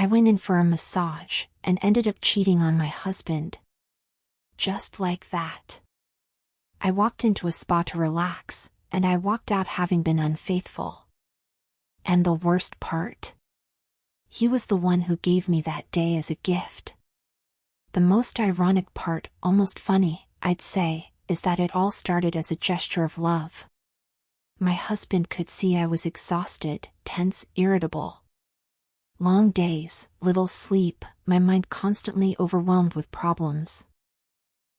I went in for a massage and ended up cheating on my husband. Just like that. I walked into a spa to relax, and I walked out having been unfaithful. And the worst part? He was the one who gave me that day as a gift. The most ironic part, almost funny, I'd say, is that it all started as a gesture of love. My husband could see I was exhausted, tense, irritable. Long days, little sleep, my mind constantly overwhelmed with problems.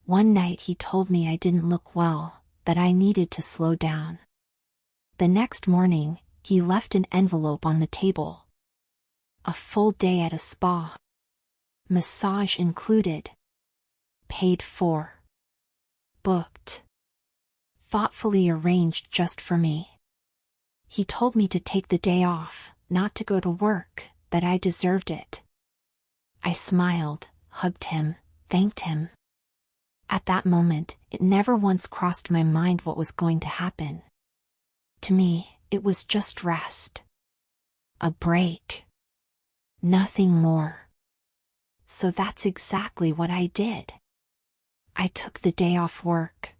One night he told me I didn't look well, that I needed to slow down. The next morning, he left an envelope on the table. A full day at a spa. Massage included. Paid for. Booked. Thoughtfully arranged just for me. He told me to take the day off, not to go to work, that I deserved it. I smiled, hugged him, thanked him. At that moment, it never once crossed my mind what was going to happen. To me, it was just rest. A break. Nothing more. So that's exactly what I did. I took the day off work.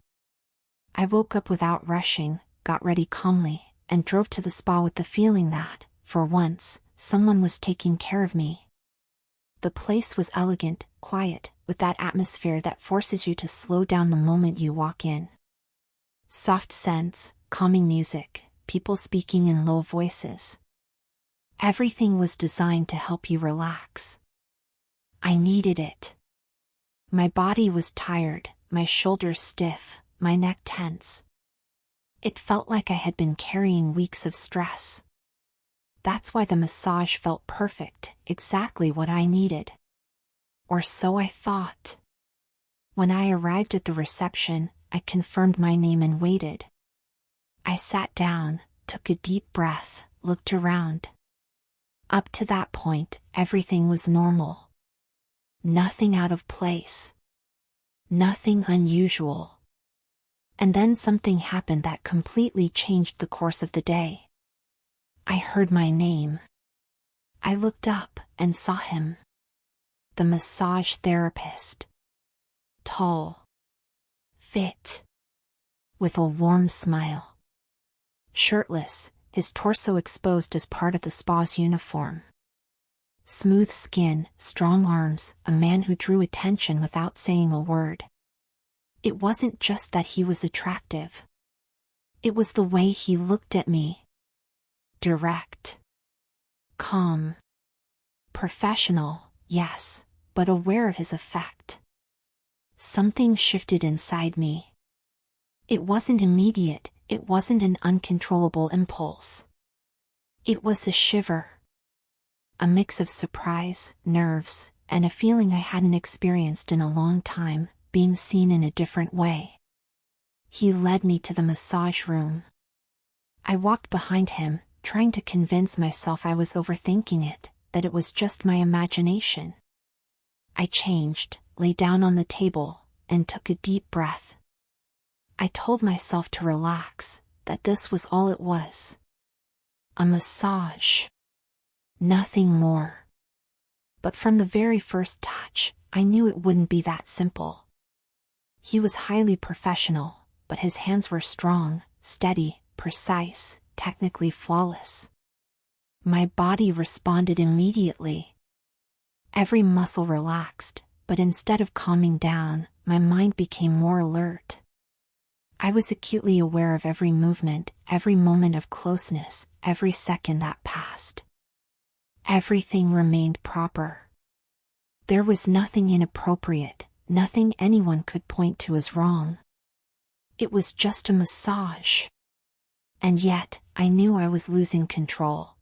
I woke up without rushing, got ready calmly, and drove to the spa with the feeling that, for once, someone was taking care of me. The place was elegant, quiet, with that atmosphere that forces you to slow down the moment you walk in. Soft scents, calming music, people speaking in low voices. Everything was designed to help you relax. I needed it. My body was tired, my shoulders stiff, my neck tense. It felt like I had been carrying weeks of stress. That's why the massage felt perfect, exactly what I needed. Or so I thought. When I arrived at the reception, I confirmed my name and waited. I sat down, took a deep breath, looked around. Up to that point, everything was normal. Nothing out of place. Nothing unusual. And then something happened that completely changed the course of the day. I heard my name. I looked up and saw him. The massage therapist. Tall. Fit. With a warm smile. Shirtless, his torso exposed as part of the spa's uniform. Smooth skin, strong arms, a man who drew attention without saying a word. It wasn't just that he was attractive. It was the way he looked at me. Direct. Calm. Professional, yes, but aware of his effect. Something shifted inside me. It wasn't immediate, it wasn't an uncontrollable impulse. It was a shiver. A mix of surprise, nerves, and a feeling I hadn't experienced in a long time, being seen in a different way. He led me to the massage room. I walked behind him, trying to convince myself I was overthinking it, that it was just my imagination. I changed, lay down on the table, and took a deep breath. I told myself to relax, that this was all it was. A massage. Nothing more. But from the very first touch, I knew it wouldn't be that simple. He was highly professional, but his hands were strong, steady, precise, technically flawless. My body responded immediately. Every muscle relaxed, but instead of calming down, my mind became more alert. I was acutely aware of every movement, every moment of closeness, every second that passed. Everything remained proper. There was nothing inappropriate, nothing anyone could point to as wrong. It was just a massage. And yet, I knew I was losing control.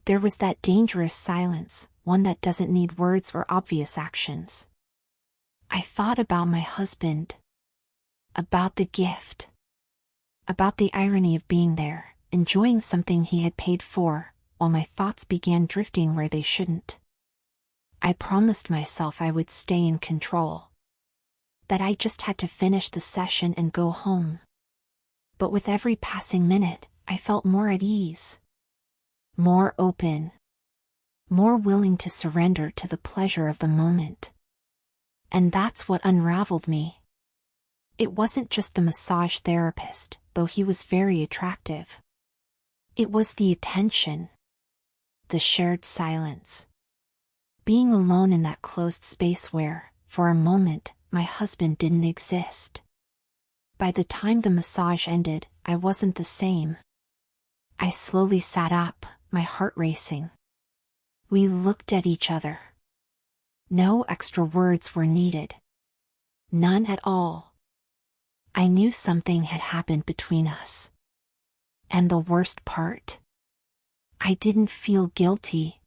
There was that dangerous silence, one that doesn't need words or obvious actions. I thought about my husband. About the gift. About the irony of being there, enjoying something he had paid for, while my thoughts began drifting where they shouldn't. I promised myself I would stay in control. That I just had to finish the session and go home. But with every passing minute, I felt more at ease. More open. more willing to surrender to the pleasure of the moment. And that's what unraveled me. It wasn't just the massage therapist, though he was very attractive. It was the attention, the shared silence. Being alone in that closed space where, for a moment, my husband didn't exist. By the time the massage ended, I wasn't the same. I slowly sat up, my heart racing. We looked at each other. No extra words were needed. None at all. I knew something had happened between us. And the worst part? I didn't feel guilty.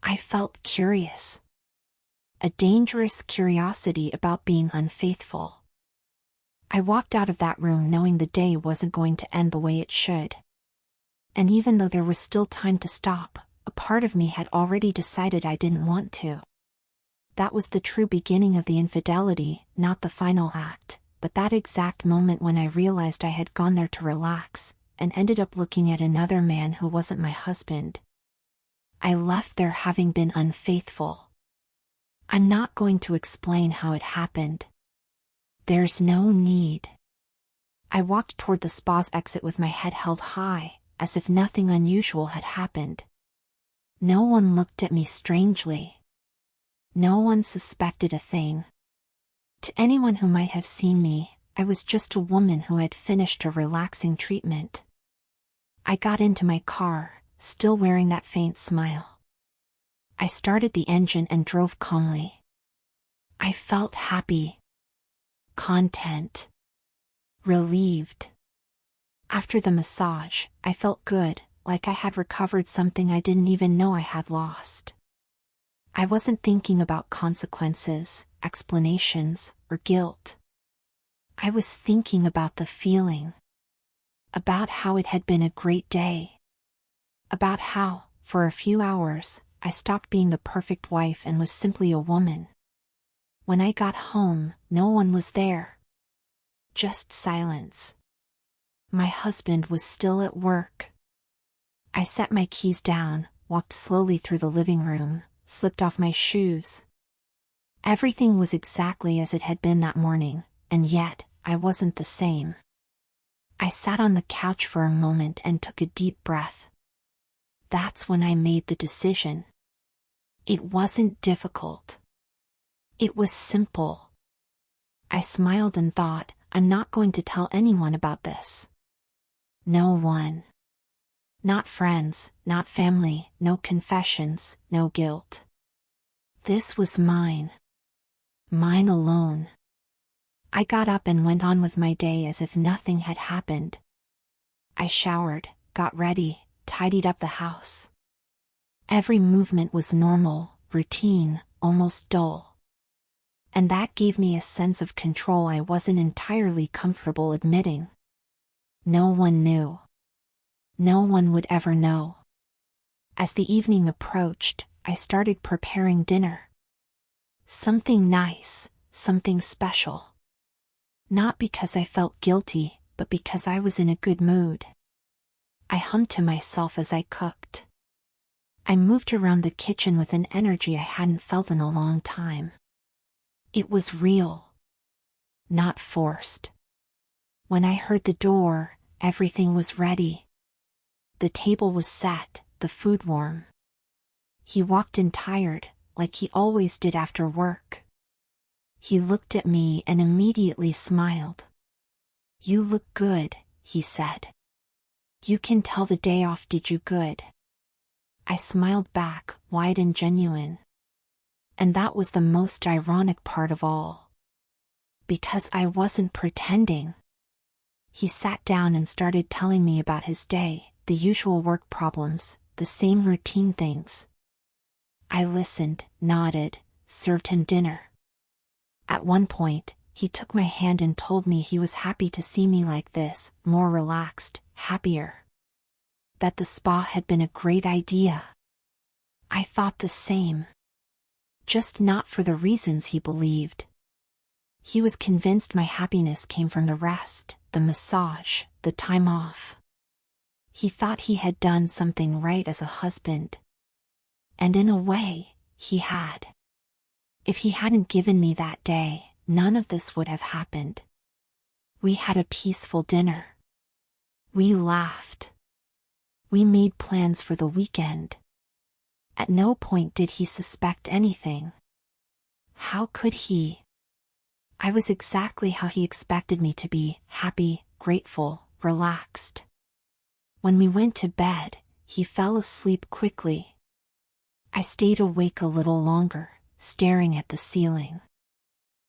I felt curious. A dangerous curiosity about being unfaithful. I walked out of that room knowing the day wasn't going to end the way it should. And even though there was still time to stop, a part of me had already decided I didn't want to. That was the true beginning of the infidelity, not the final act, but that exact moment when I realized I had gone there to relax, and ended up looking at another man who wasn't my husband. I left there having been unfaithful. I'm not going to explain how it happened. There's no need. I walked toward the spa's exit with my head held high, as if nothing unusual had happened. No one looked at me strangely. No one suspected a thing. To anyone who might have seen me, I was just a woman who had finished a relaxing treatment. I got into my car, still wearing that faint smile. I started the engine and drove calmly. I felt happy, content, relieved. After the massage, I felt good, like I had recovered something I didn't even know I had lost. I wasn't thinking about consequences, explanations, or guilt. I was thinking about the feeling. About how it had been a great day. About how, for a few hours, I stopped being the perfect wife and was simply a woman. When I got home, no one was there. Just silence. My husband was still at work. I set my keys down, walked slowly through the living room, slipped off my shoes. Everything was exactly as it had been that morning, and yet, I wasn't the same. I sat on the couch for a moment and took a deep breath. That's when I made the decision. It wasn't difficult. It was simple. I smiled and thought, I'm not going to tell anyone about this. No one. Not friends, not family, no confessions, no guilt. This was mine. Mine alone. I got up and went on with my day as if nothing had happened. I showered, got ready, tidied up the house. Every movement was normal, routine, almost dull. And that gave me a sense of control I wasn't entirely comfortable admitting. No one knew. No one would ever know. As the evening approached, I started preparing dinner. Something nice, something special. Not because I felt guilty, but because I was in a good mood. I hummed to myself as I cooked. I moved around the kitchen with an energy I hadn't felt in a long time. It was real. Not forced. When I heard the door, everything was ready. The table was set, the food warm. He walked in tired, like he always did after work. He looked at me and immediately smiled. "You look good," he said. "You can tell the day off did you good." I smiled back, wide and genuine. And that was the most ironic part of all. Because I wasn't pretending. He sat down and started telling me about his day, the usual work problems, the same routine things. I listened, nodded, served him dinner. At one point, he took my hand and told me he was happy to see me like this, more relaxed, happier. That the spa had been a great idea. I thought the same. Just not for the reasons he believed. He was convinced my happiness came from the rest, the massage, the time off. He thought he had done something right as a husband. And in a way, he had. If he hadn't given me that day, none of this would have happened. We had a peaceful dinner. We laughed. We made plans for the weekend. At no point did he suspect anything. How could he? I was exactly how he expected me to be, happy, grateful, relaxed. When we went to bed, he fell asleep quickly. I stayed awake a little longer, staring at the ceiling.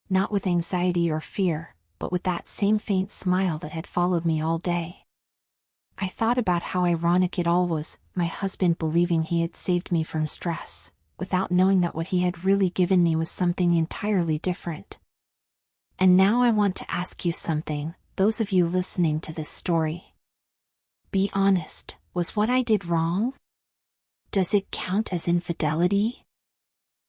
Not with anxiety or fear, but with that same faint smile that had followed me all day. I thought about how ironic it all was, my husband believing he had saved me from stress, without knowing that what he had really given me was something entirely different. And now I want to ask you something, those of you listening to this story. Be honest, was what I did wrong? Does it count as infidelity?